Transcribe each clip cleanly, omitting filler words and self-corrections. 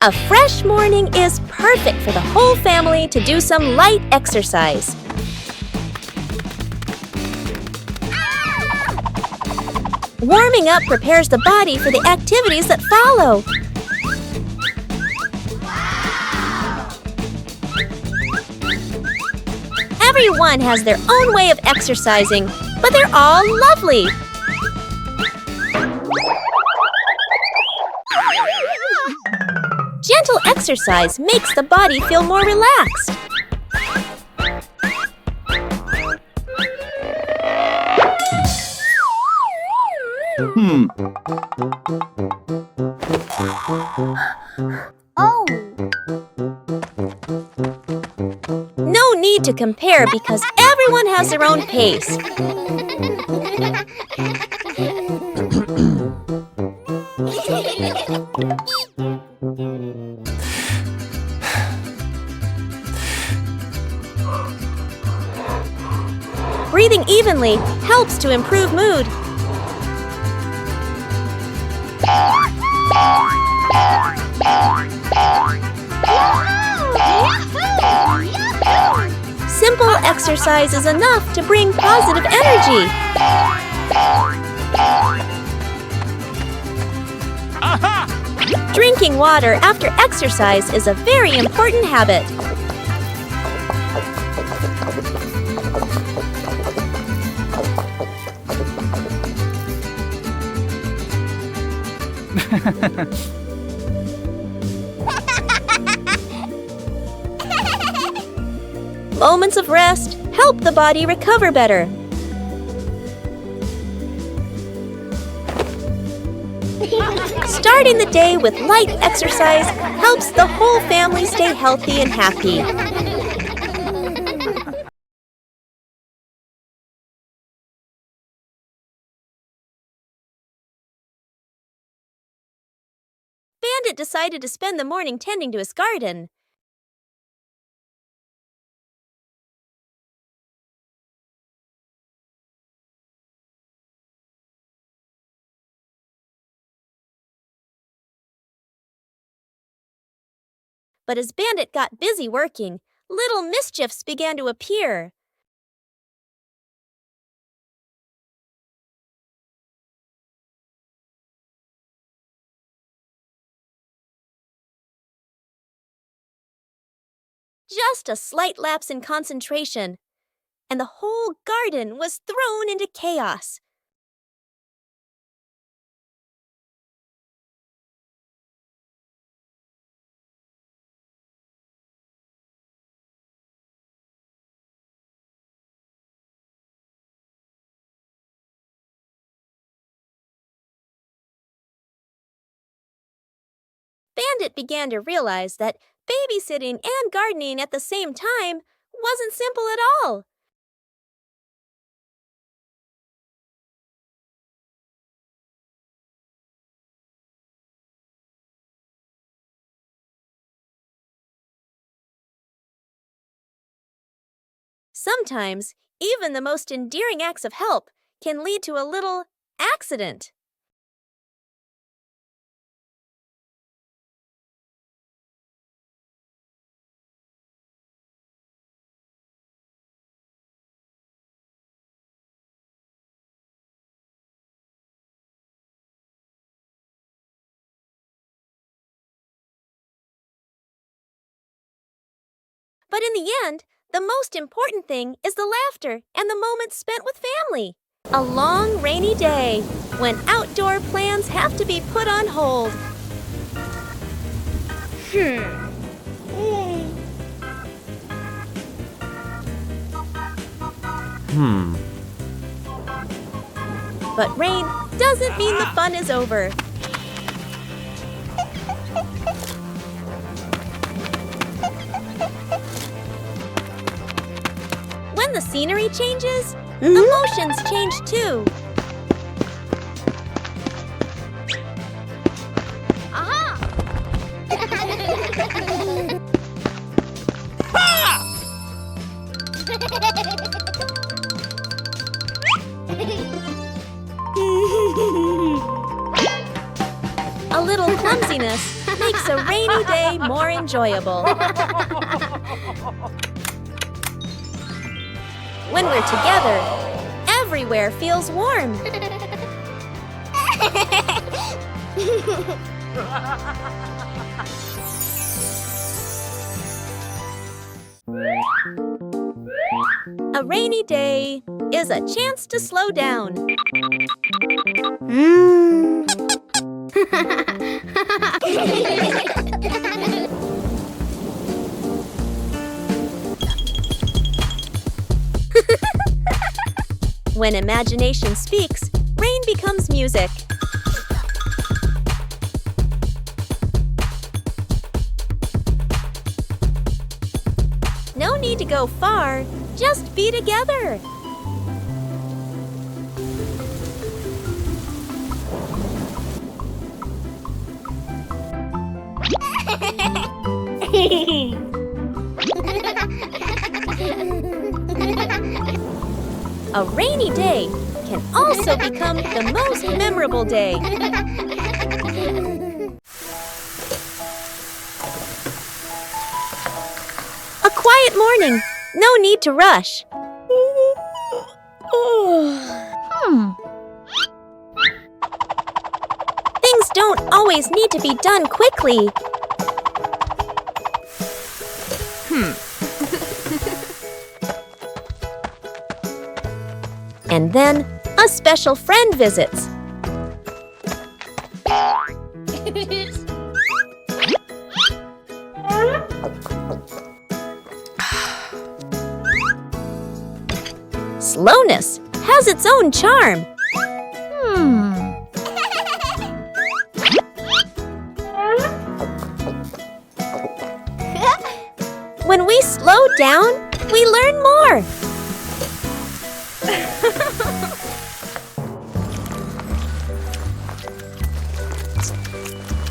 A fresh morning is perfect for the whole family to do some light exercise. Warming up prepares the body for the activities that follow. Everyone has their own way of exercising, but they're all lovely. Gentle exercise makes the body feel more relaxed. Oh! No need to compare because everyone has their own pace. Breathing evenly helps to improve mood. Simple exercise is enough to bring positive energy. Drinking water after exercise is a very important habit. Moments of rest help the body recover better. Starting the day with light exercise helps the whole family stay healthy and happy. Bandit decided to spend the morning tending to his garden. But as Bandit got busy working, little mischiefs began to appear. Just a slight lapse in concentration, and the whole garden was thrown into chaos. Bandit began to realize that babysitting and gardening at the same time wasn't simple at all. Sometimes, even the most endearing acts of help can lead to a little accident. But in the end, the most important thing is the laughter and the moments spent with family. A long, rainy day when outdoor plans have to be put on hold. But rain doesn't mean the fun is over. When the scenery changes, emotions change too. Aha! A little clumsiness makes a rainy day day more enjoyable. When we're together, everywhere feels warm. A rainy day is a chance to slow down. When imagination speaks, rain becomes music. No need to go far, just be together. A rainy day can also become the most memorable day. A quiet morning, no need to rush. Things don't always need to be done quickly. And then a special friend visits. Slowness has its own charm. When we slow down, we learn more.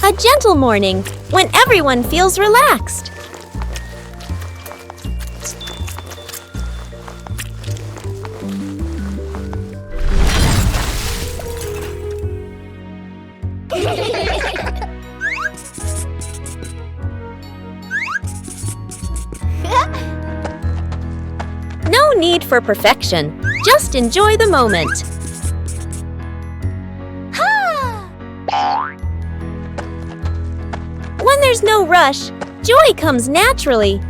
A gentle morning when everyone feels relaxed. No need for perfection, just enjoy the moment. When there's no rush, joy comes naturally.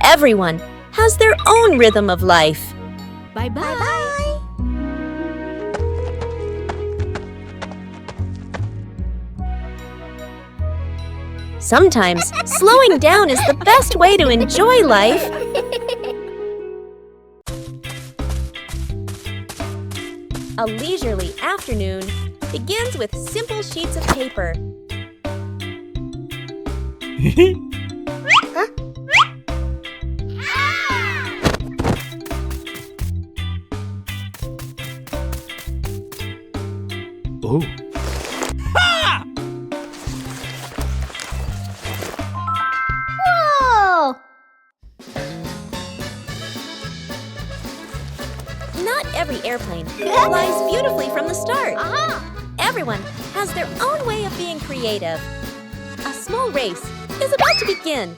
Everyone has their own rhythm of life. Bye-bye. Sometimes slowing down is the best way to enjoy life. A leisurely afternoon begins with simple sheets of paper. Oh. Whoa! Not every airplane flies beautifully from the start. Everyone has their own way of being creative. A small race is about to begin.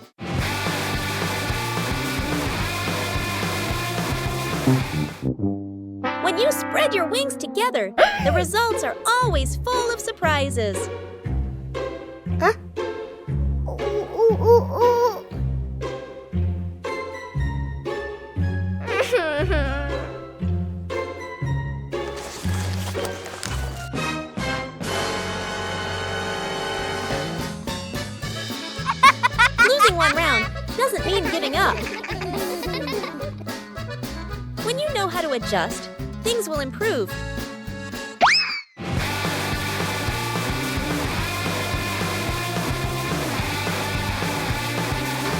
When you spread your wings together, the results are always full of surprises. Losing one round doesn't mean giving up. When you know how to adjust, things will improve.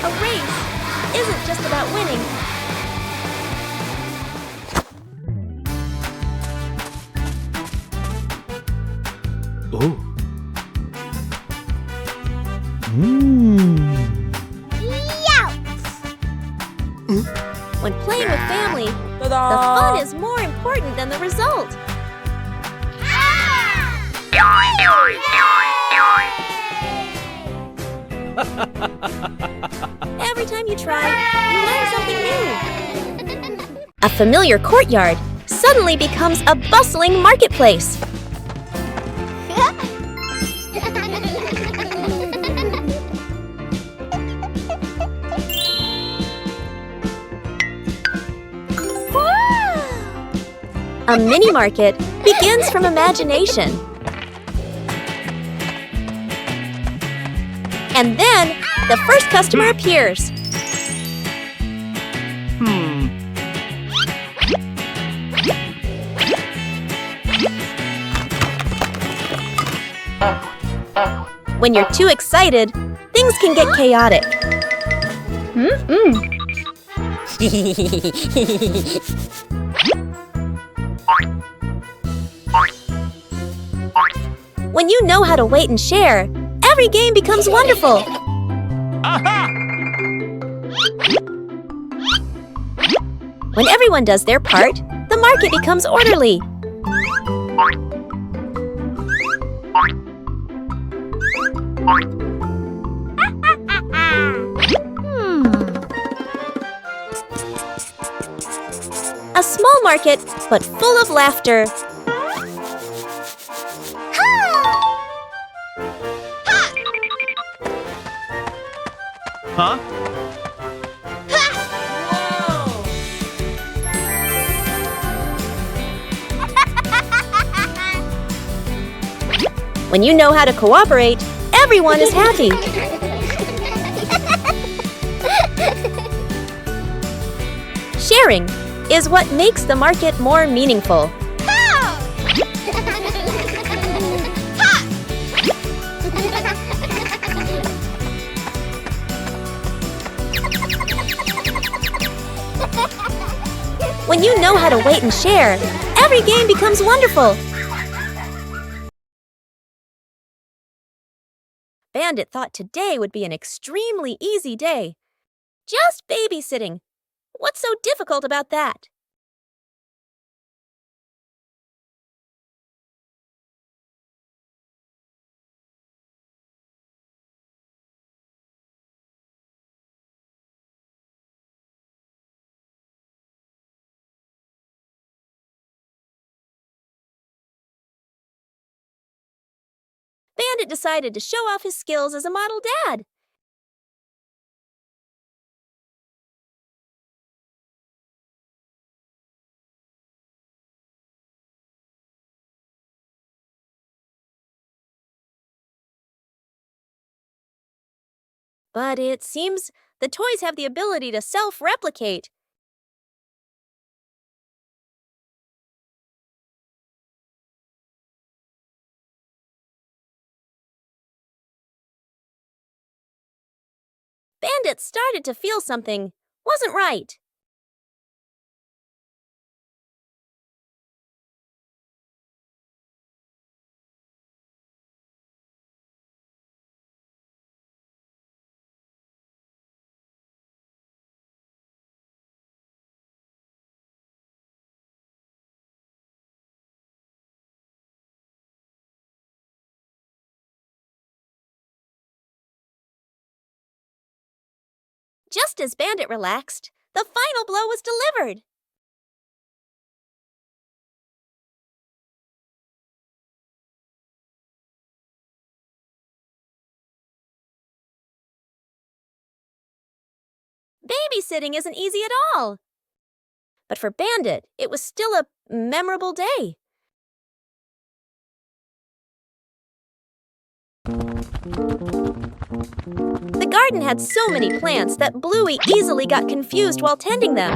A race isn't just about winning. Oh. When playing with family, the fun fun is more important than the result. Every time you try, you learn something new. A familiar courtyard suddenly becomes a bustling marketplace. A mini market begins from imagination. And then, the first customer appears. When you're too excited, things can get chaotic. When you know how to wait and share, every game becomes wonderful. When everyone does their part, the market becomes orderly. A small market, but full of laughter. Huh? When you know how to cooperate, everyone is happy. Sharing is what makes the market more meaningful. When you know how to wait and share, every game becomes wonderful. Bandit thought today would be an extremely easy day. Just babysitting. What's so difficult about that? Bandit decided to show off his skills as a model dad. But it seems the toys have the ability to self-replicate. Bandit started to feel something wasn't right. Just as Bandit relaxed, the final blow was delivered. Babysitting isn't easy at all. But for Bandit, it was still a memorable day. The garden had so many plants that Bluey easily got confused while tending them.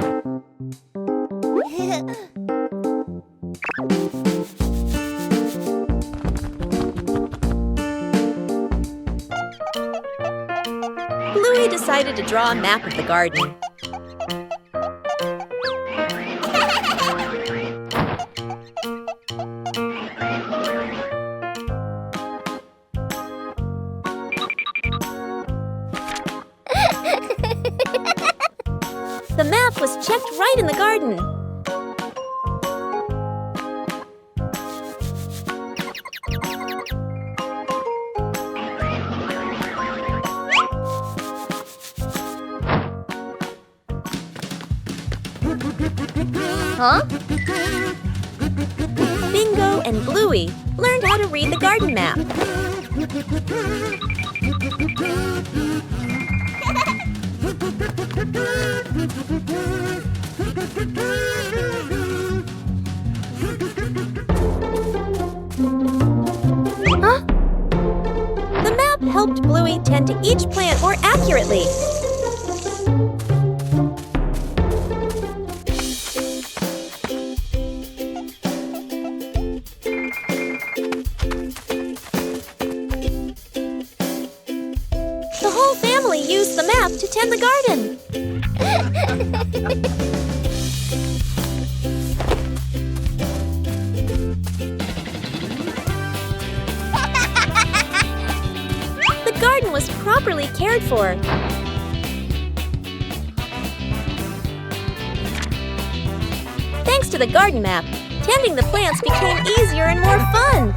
Bluey decided to draw a map of the garden. The map was checked right in the garden. Huh? Bingo and Bluey learned how to read the garden map. Huh? The map helped Bluey tend to each plant more accurately. The whole family used the map to tend the garden. The garden was properly cared for. Thanks to the garden map, tending the plants became easier and more fun.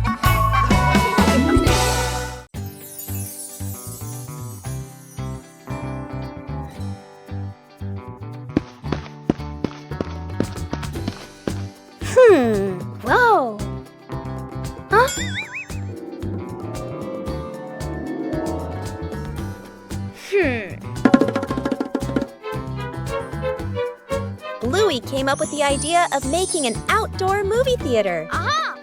Whoa. Huh? Bluey came up with the idea of making an outdoor movie theater. Aha!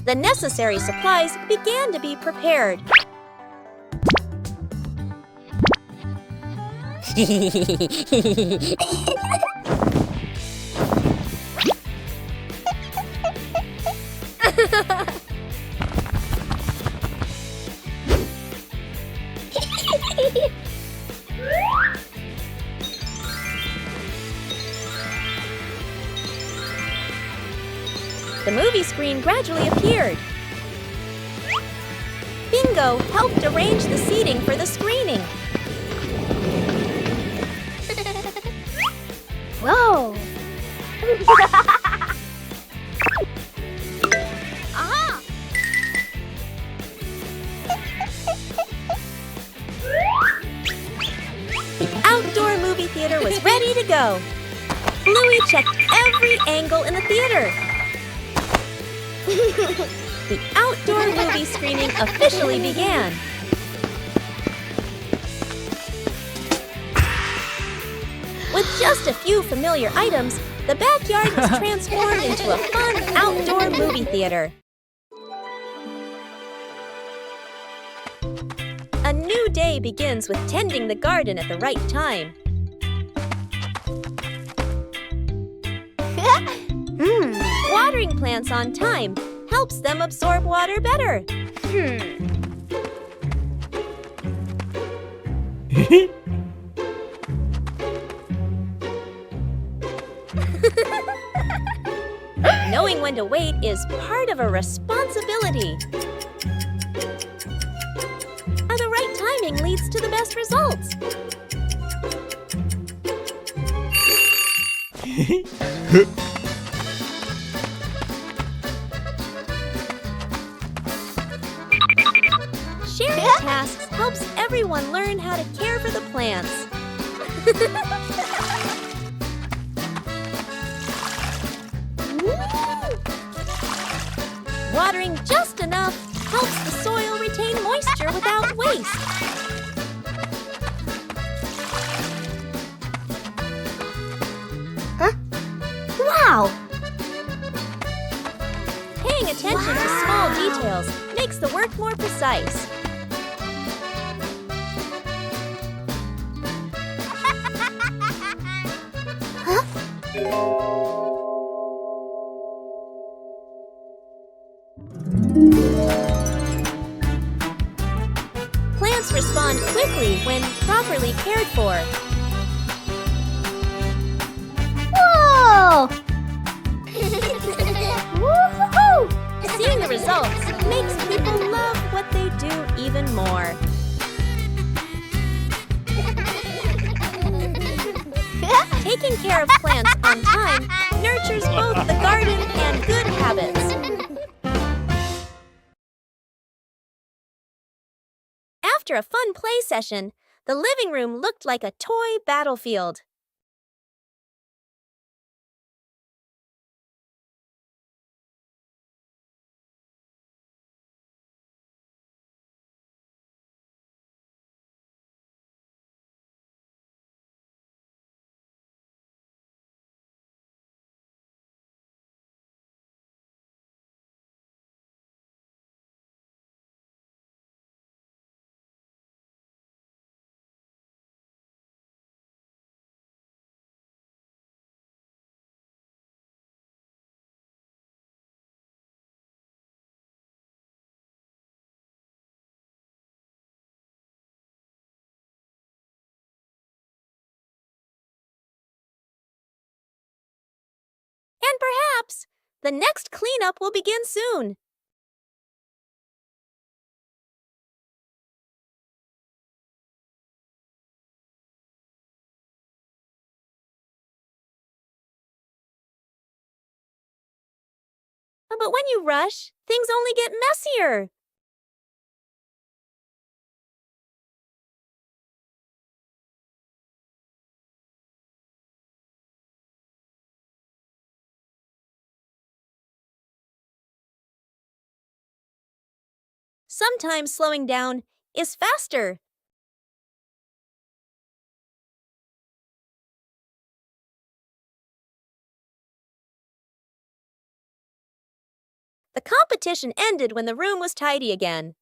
The necessary supplies began to be prepared. The movie screen gradually appeared. Bingo helped arrange the seating for the screening. Whoa! Aha! The outdoor movie theater was ready to go. Bluey checked every angle in the theater. The outdoor movie screening officially began. With just a few familiar items, the backyard was transformed into a fun outdoor movie theater. A new day begins with tending the garden at the right time. Watering plants on time helps them absorb water better. Knowing when to wait is part of a responsibility. And the right timing leads to the best results. Sharing tasks helps everyone learn how to care for the plants. Watering just enough helps the soil retain moisture without waste. Wow! Paying attention to small details makes the work more precise. Plants respond quickly when properly cared for. Whoa! Woo-hoo-hoo! Seeing the results makes people love what they do even more. Taking care of plants on time nurtures both the garden and good habits. After a fun play session, the living room looked like a toy battlefield. And perhaps the next cleanup will begin soon. But when you rush, things only get messier. Sometimes slowing down is faster. The competition ended when the room was tidy again.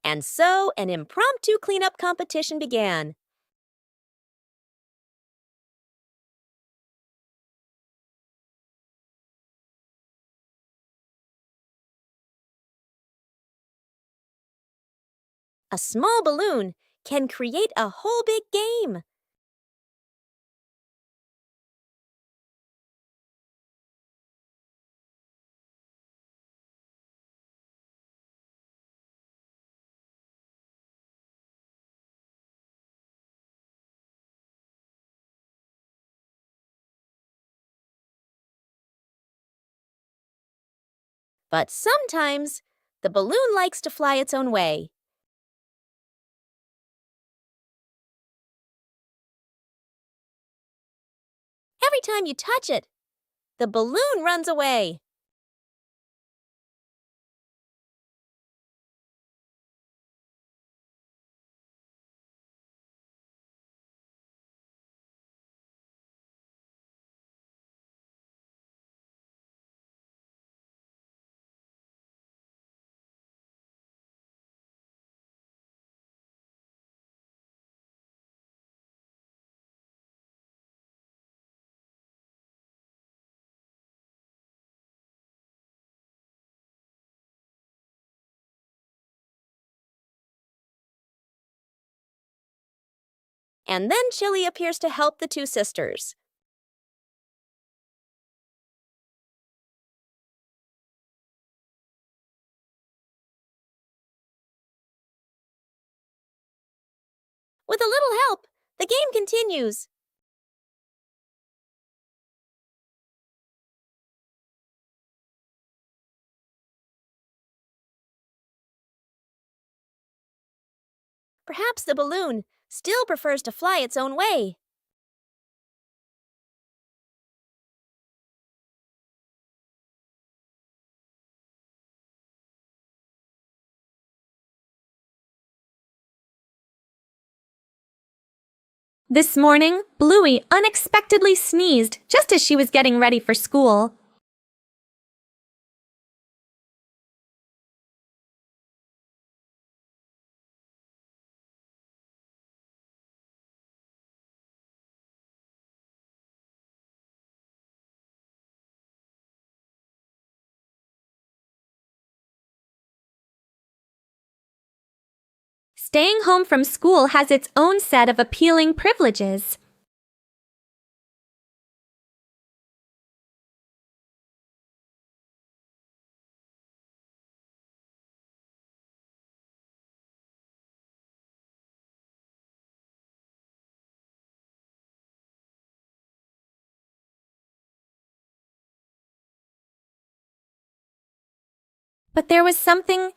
And so an impromptu cleanup competition began. A small balloon can create a whole big game. But sometimes the balloon likes to fly its own way. Every time you touch it, the balloon runs away. And then Chili appears to help the two sisters. With a little help, the game continues. Perhaps the balloon still prefers to fly its own way. This morning, Bluey unexpectedly sneezed just as she was getting ready for school. Staying home from school has its own set of appealing privileges. but there was something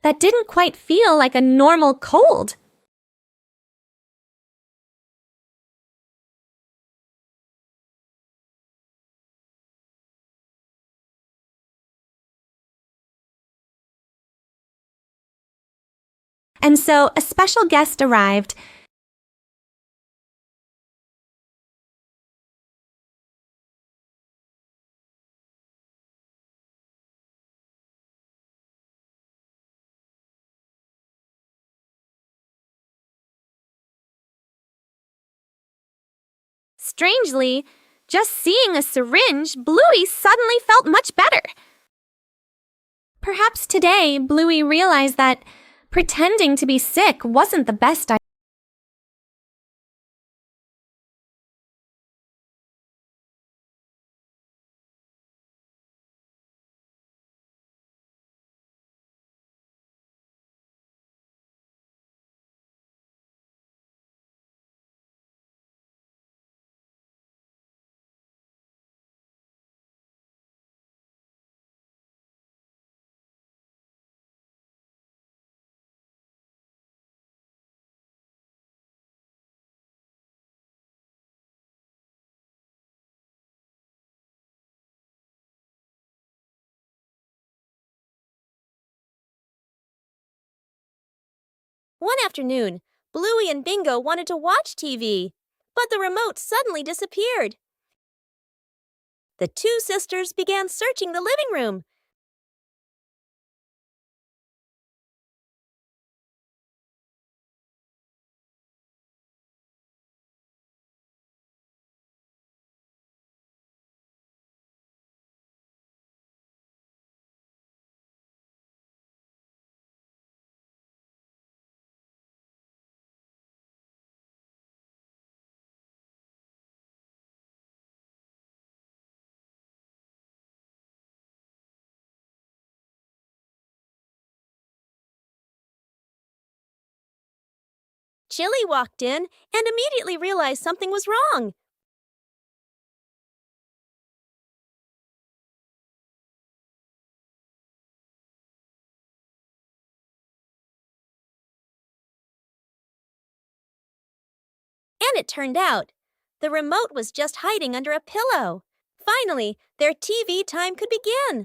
that didn't quite feel like a normal cold. And so a special guest arrived. Strangely, just seeing a syringe, Bluey suddenly felt much better. Perhaps today, Bluey realized that pretending to be sick wasn't the best idea. One afternoon, Bluey and Bingo wanted to watch TV, but the remote suddenly disappeared. The two sisters began searching the living room. Chili walked in and immediately realized something was wrong. And it turned out, the remote was just hiding under a pillow. Finally, their TV time could begin.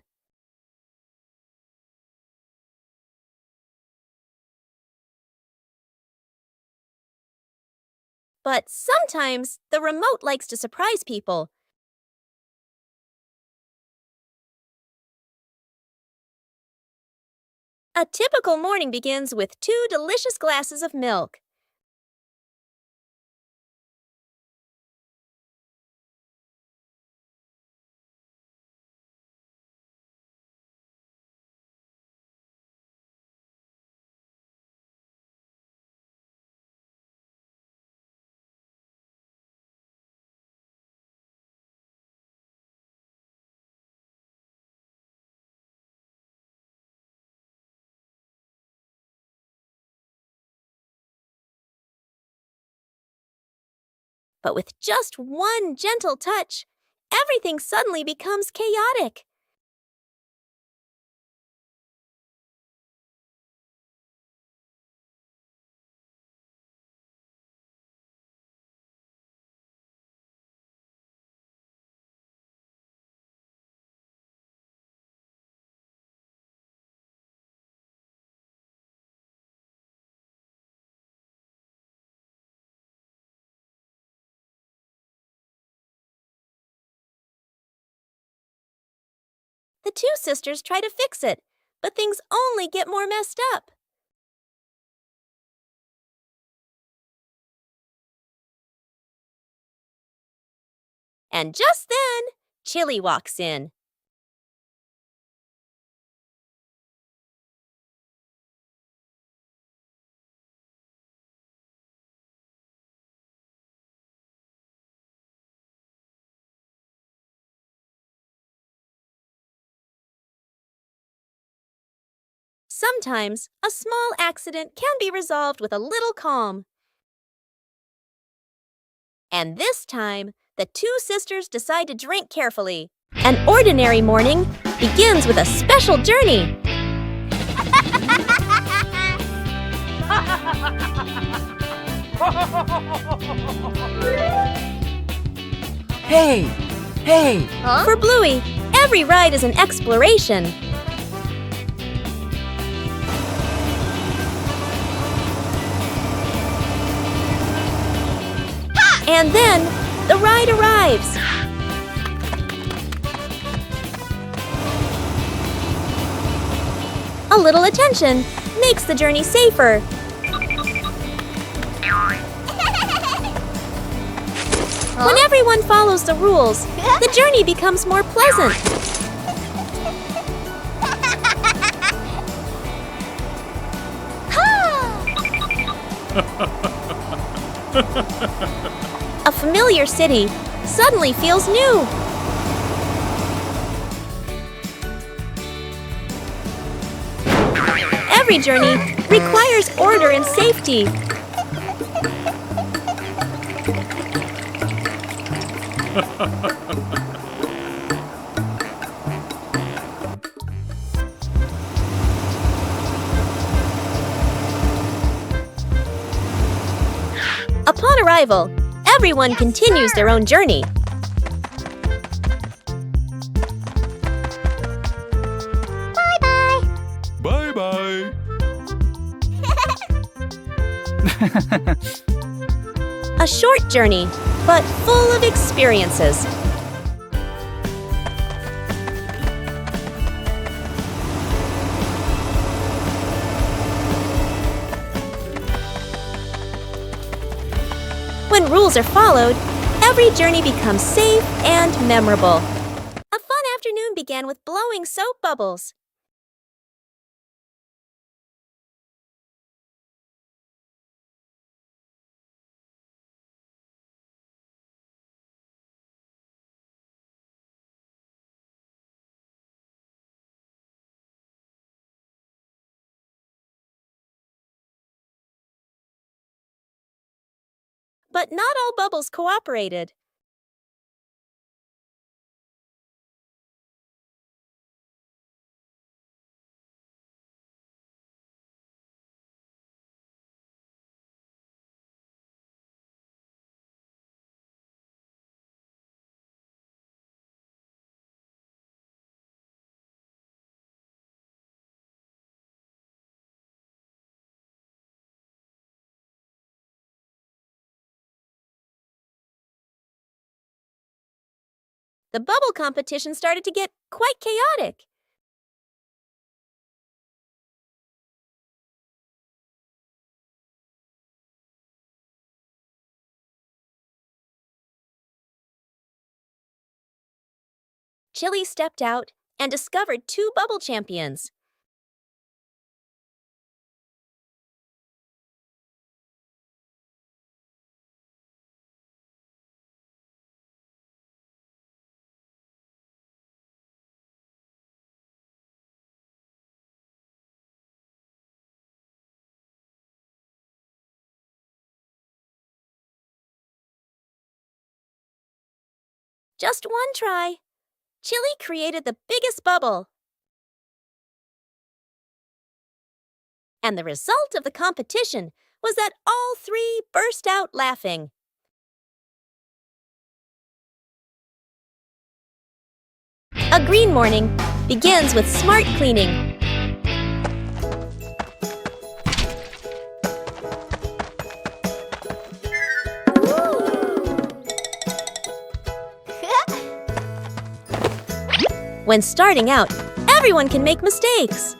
But sometimes the remote likes to surprise people. A typical morning begins with 2 delicious glasses of milk. But with just one gentle touch, everything suddenly becomes chaotic. The two sisters try to fix it, but things only get more messed up. And just then, Chili walks in. Sometimes, a small accident can be resolved with a little calm. And this time, the two sisters decide to drink carefully. An ordinary morning begins with a special journey. Hey! Hey! Huh? For Bluey, every ride is an exploration. And then, the ride arrives. A little attention makes the journey safer. When everyone follows the rules, the journey becomes more pleasant. A familiar city suddenly feels new. Every journey requires order and safety. Upon arrival, everyone continues their own journey. Bye-bye. A short journey, but full of experiences. When rules are followed, every journey becomes safe and memorable. A fun afternoon began with blowing soap bubbles. But not all bubbles cooperated. The bubble competition started to get quite chaotic. Chili stepped out and discovered two bubble champions. Just one try. Chili created the biggest bubble. And the result of the competition was that all three burst out laughing. A green morning begins with smart cleaning. When starting out, everyone can make mistakes.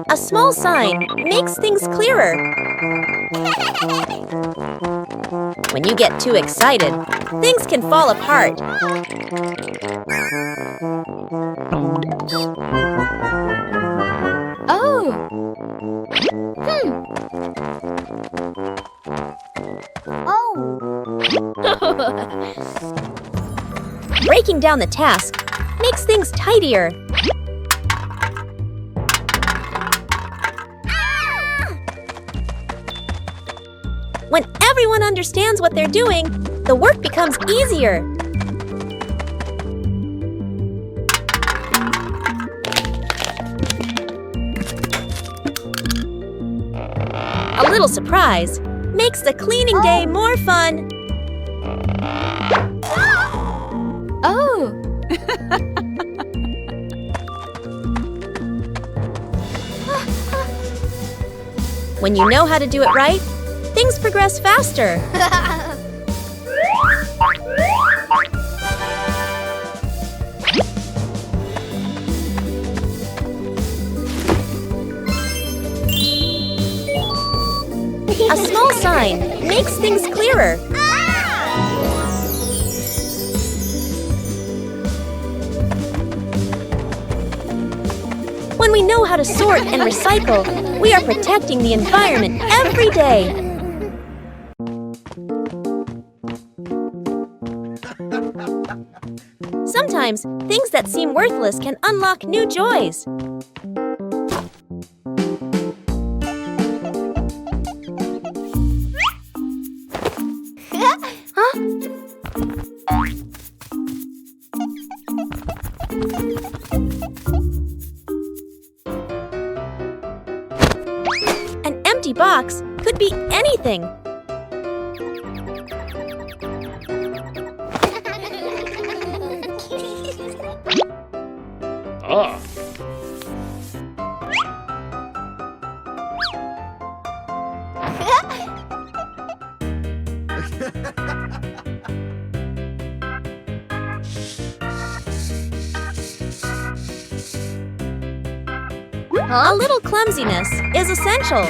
A small sign makes things clearer. When you get too excited, things can fall apart. Oh. Breaking down the task makes things tidier. When everyone understands what they're doing, the work becomes easier. A little surprise makes the cleaning day more fun. Oh. When you know how to do it right, things progress faster. A small sign makes things clearer. When we know how to sort and recycle, we are protecting the environment every day. Sometimes, things that seem worthless can unlock new joys. An empty box could be anything. Ah. A little clumsiness is essential.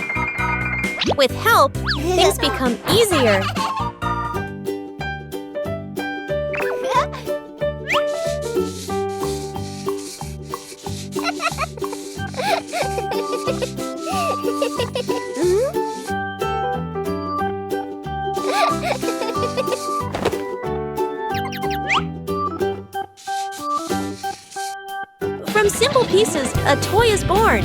With help, things become easier. From simple pieces, a toy is born.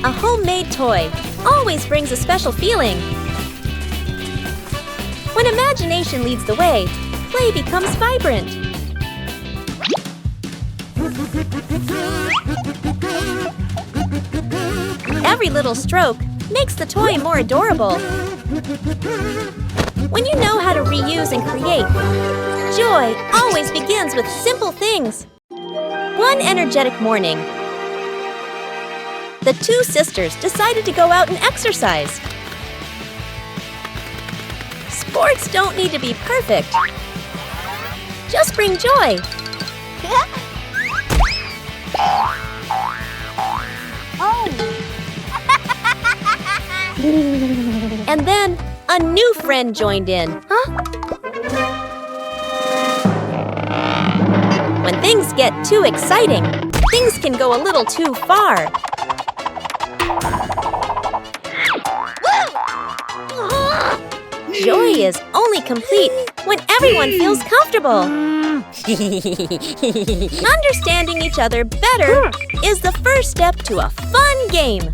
A homemade toy always brings a special feeling. When imagination leads the way, play becomes vibrant. Every little stroke makes the toy more adorable. When you know how to reuse and create, joy always begins with simple things. One energetic morning, the two sisters decided to go out and exercise. Sports don't need to be perfect. Just bring joy. And then a new friend joined in. When things get too exciting, things can go a little too far. Joy is only complete when everyone feels comfortable. Understanding each other better is the first step to a fun game.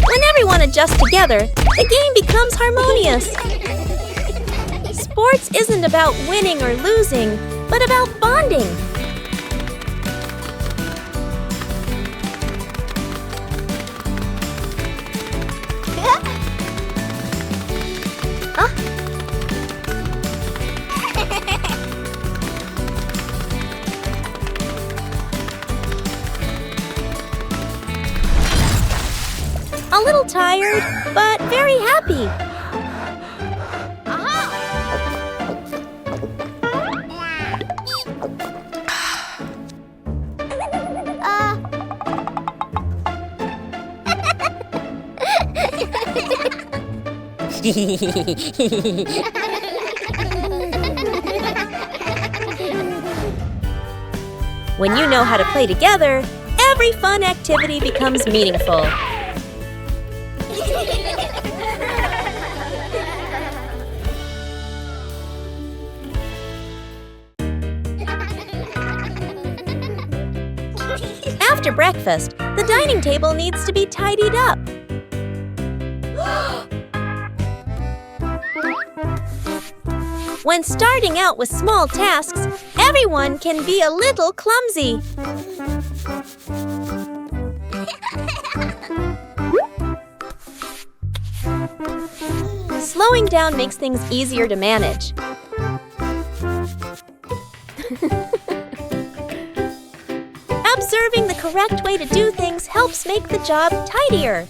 When everyone adjusts together, the game becomes harmonious. Sports isn't about winning or losing, but about bonding. A little tired, but very happy. When you know how to play together, every fun activity becomes meaningful. After breakfast, the dining table needs to be tidied up. When starting out with small tasks, everyone can be a little clumsy. Slowing down makes things easier to manage. Observing the correct way to do things helps make the job tidier.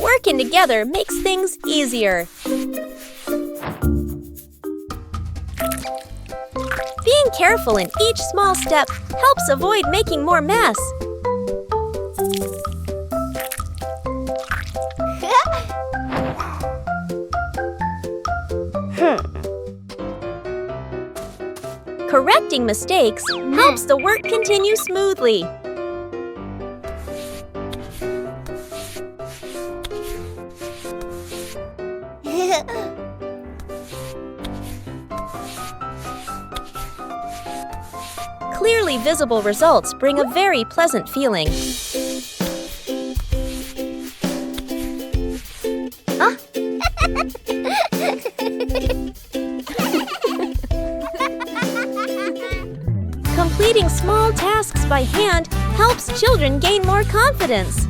Working together makes things easier. Being careful in each small step helps avoid making more mess. Correcting mistakes helps the work continue smoothly. Clearly visible results bring a very pleasant feeling. Completing small tasks by hand helps children gain more confidence.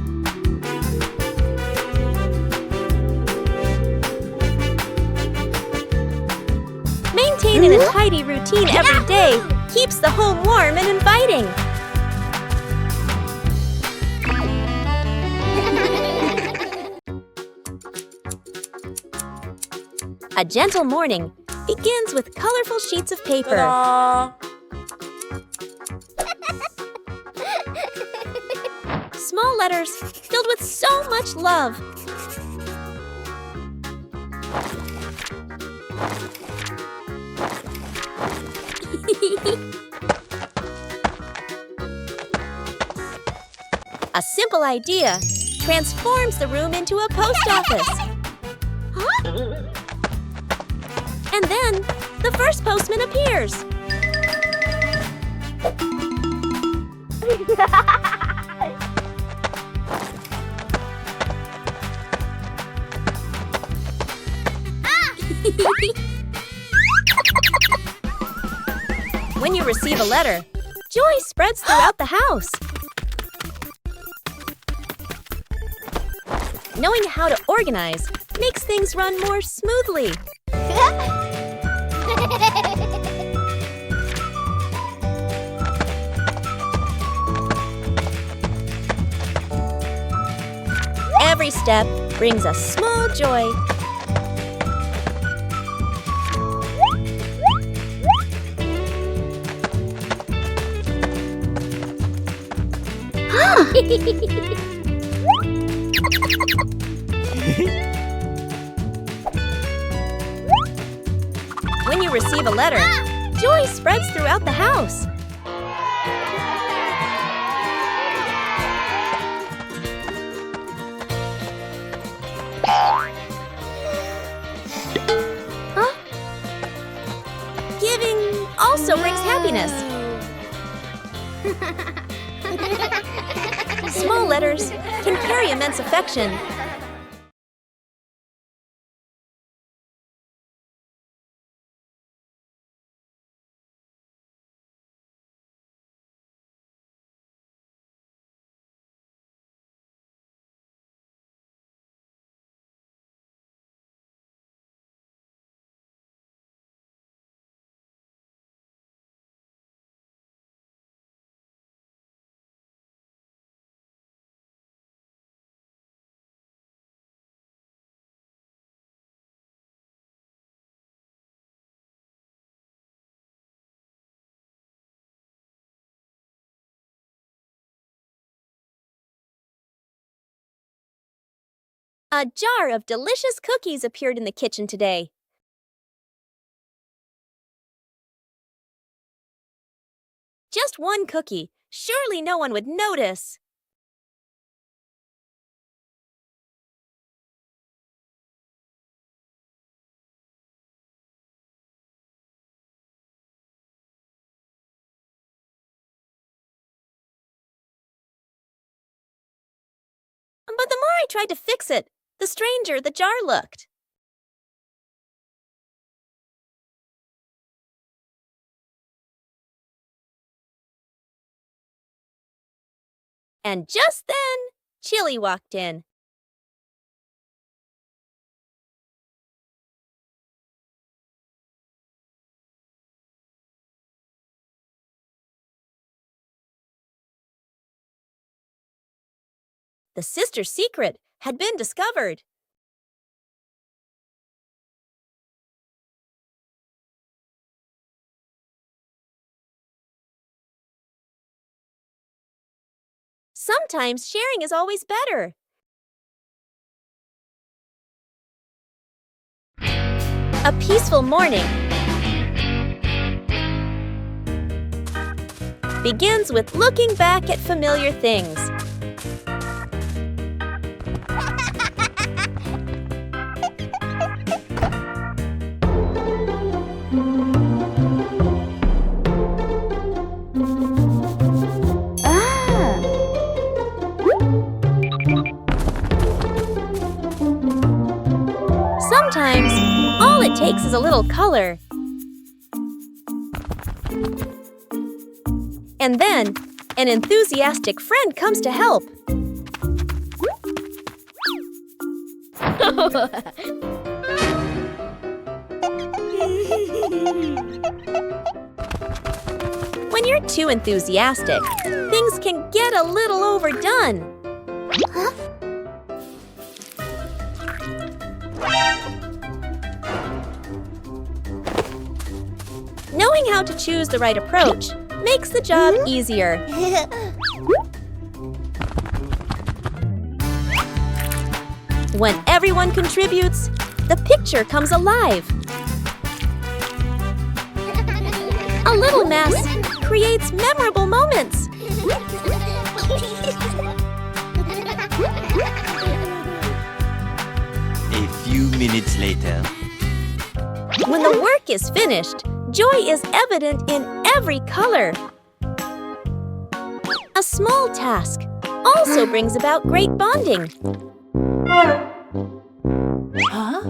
Maintaining a tidy routine every day keeps the home warm and inviting. A gentle morning begins with colorful sheets of paper. Small letters filled with so much love. A simple idea transforms the room into a post office. And then, the first postman appears. When you receive a letter, joy spreads throughout the house. Knowing how to organize makes things run more smoothly. Every step brings a small joy. When you receive a letter, joy spreads throughout the house. Giving also brings happiness. Small letters can carry immense affection. A jar of delicious cookies appeared in the kitchen today. Just one cookie. Surely no one would notice. I tried to fix it, the stranger the jar looked. And just then, Chili walked in. The sister's secret had been discovered. Sometimes sharing is always better. A peaceful morning begins with looking back at familiar things. Sometimes, all it takes is a little color. And then, an enthusiastic friend comes to help. When you're too enthusiastic, things can get a little overdone. Knowing how to choose the right approach makes the job easier. When everyone contributes, the picture comes alive. A little mess creates memorable moments. A few minutes later. When the work is finished, joy is evident in every color. A small task also brings about great bonding. Huh?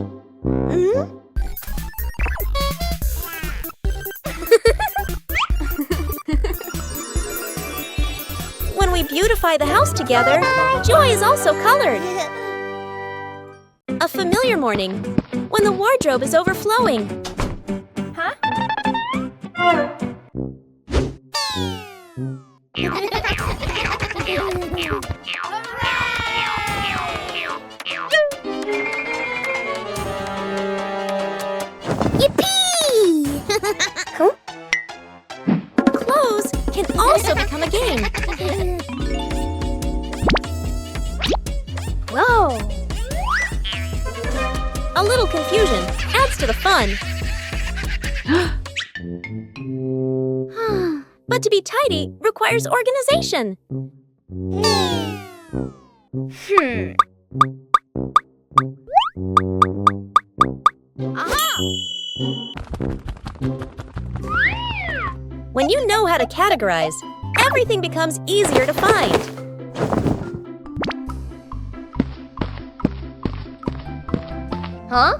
When we beautify the house together, joy is also colored. A familiar morning, when the wardrobe is overflowing. Huh? Clothes can also become a game. Whoa! A little confusion adds to the fun. But to be tidy requires organization. When you know how to categorize, everything becomes easier to find. Huh?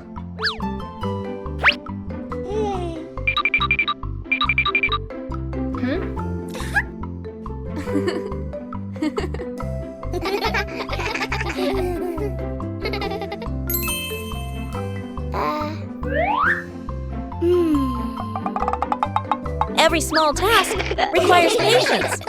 Every small task requires patience.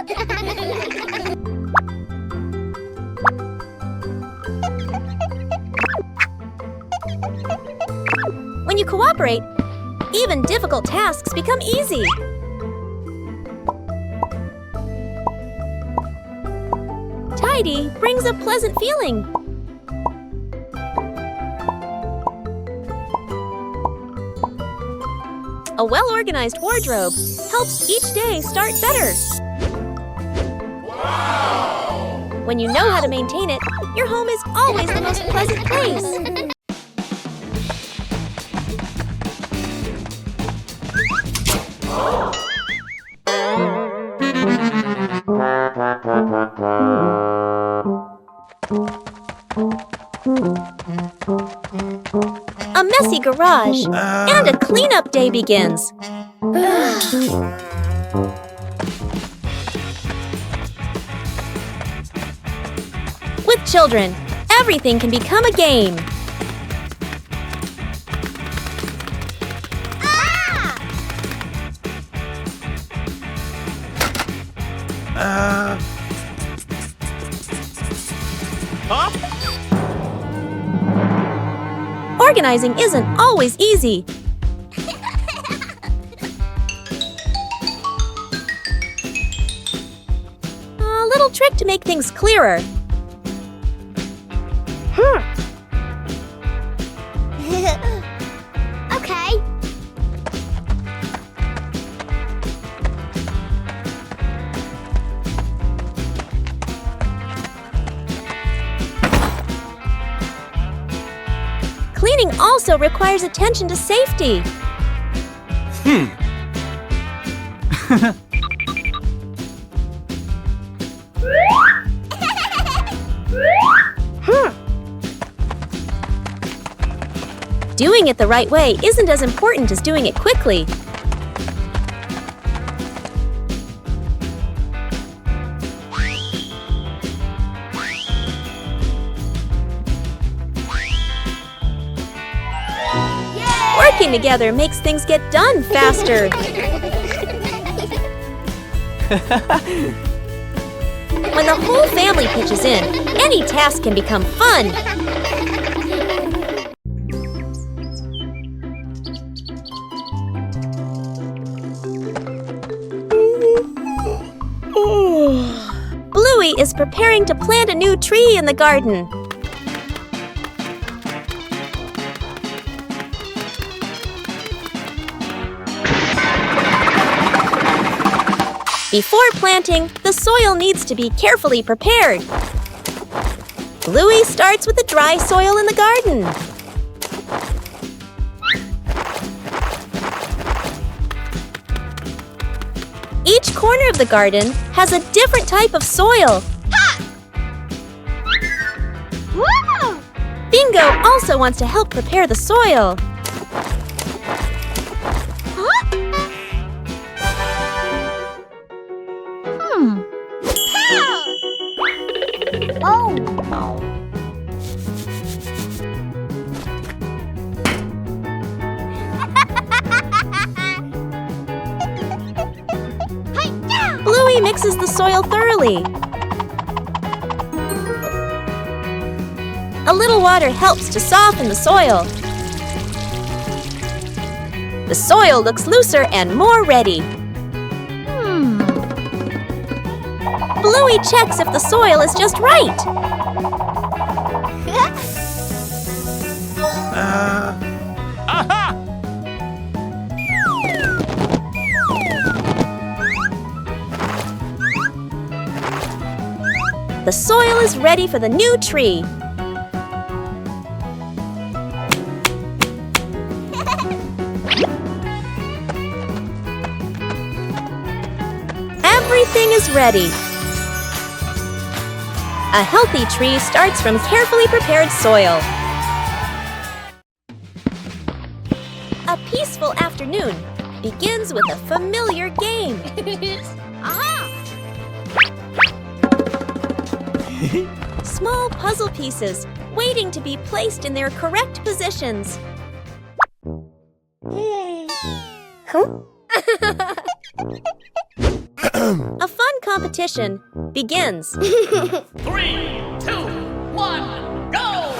When you cooperate, even difficult tasks become easy. Tidy brings a pleasant feeling. A well-organized wardrobe helps each day start better. Wow! When you know how to maintain it, your home is always the most pleasant place. A messy garage and a cleanup day begins. With children, everything can become a game. Organizing isn't always easy. A little trick to make things clearer. Okay. Cleaning also requires attention to safety. Doing it the right way isn't as important as doing it quickly. Working together makes things get done faster. When the whole family pitches in, any task can become fun. Bluey is preparing to plant a new tree in the garden. Before planting, the soil needs to be carefully prepared. Bluey starts with the dry soil in the garden. Each corner of the garden has a different type of soil. Bingo also wants to help prepare the soil. Bluey mixes the soil thoroughly. A little water helps to soften the soil. The soil looks looser and more ready. Bluey checks if the soil is just right. The soil is ready for the new tree. Everything is ready. A healthy tree starts from carefully prepared soil. A peaceful afternoon begins with a familiar game. Small puzzle pieces waiting to be placed in their correct positions. A fun competition begins. 3, 2, 1, go!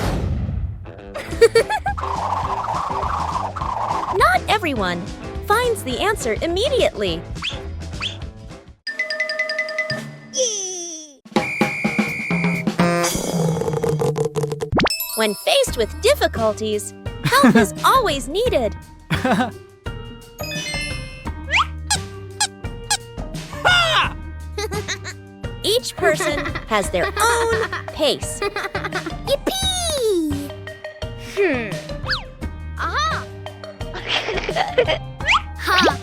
Not everyone finds the answer immediately. When faced with difficulties, help is always needed. Each person has their own pace. Yippee! Aha! Ha!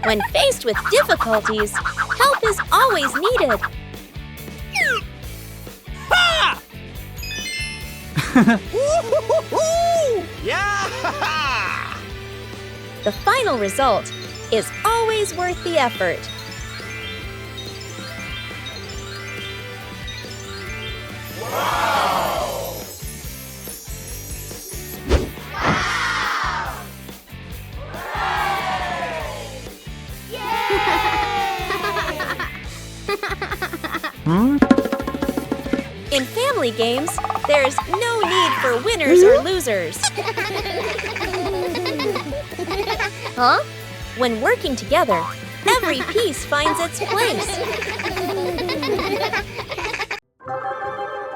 When faced with difficulties, help is always needed. Yeah! The final result is always worth the effort. In family games, there's no need for winners or losers. Huh? When working together, every piece finds its place.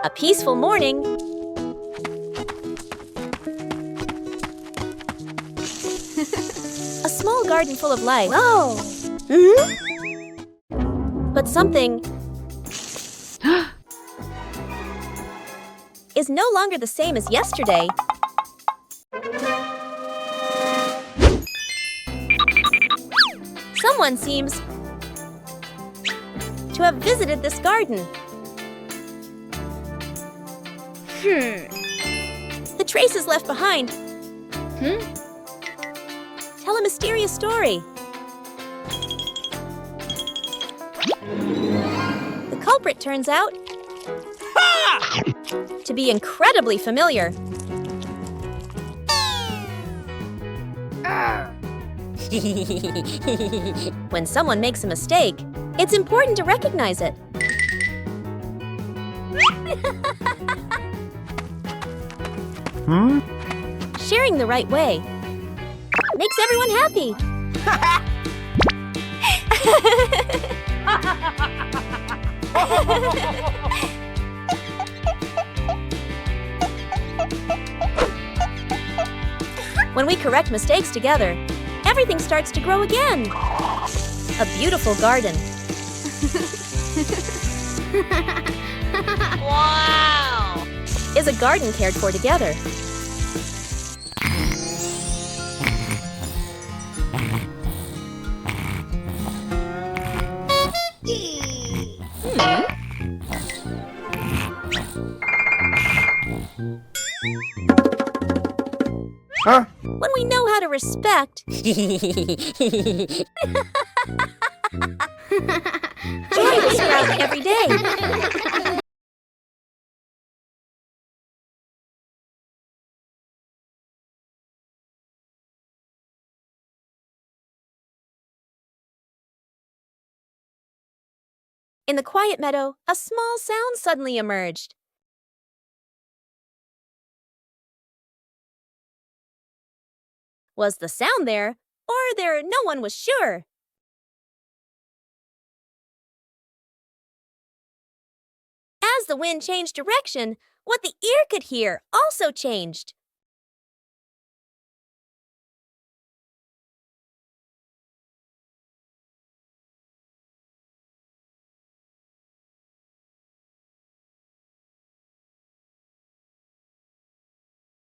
A peaceful morning. A small garden full of life. Whoa! But something is no longer the same as yesterday. Someone seems to have visited this garden. The traces left behind tell a mysterious story. The culprit turns out to be incredibly familiar. When someone makes a mistake, it's important to recognize it. Sharing the right way makes everyone happy. When we correct mistakes together, everything starts to grow again. A beautiful garden. Wow! Is a garden cared for together. When we know how to respect, joy will sprout every day. In the quiet meadow, a small sound suddenly emerged. Was the sound there, or there no one was sure? As the wind changed direction, what the ear could hear also changed.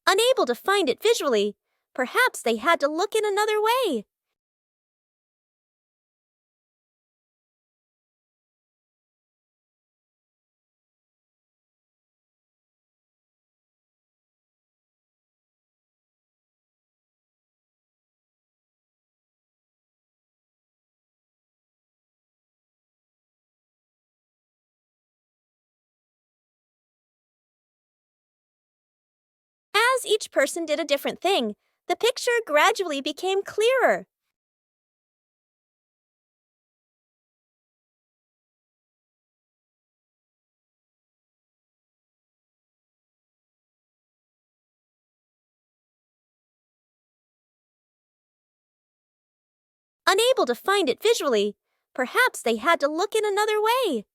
Unable to find it visually, perhaps they had to look in another way. As each person did a different thing, the picture gradually became clearer. Unable to find it visually, perhaps they had to look in another way.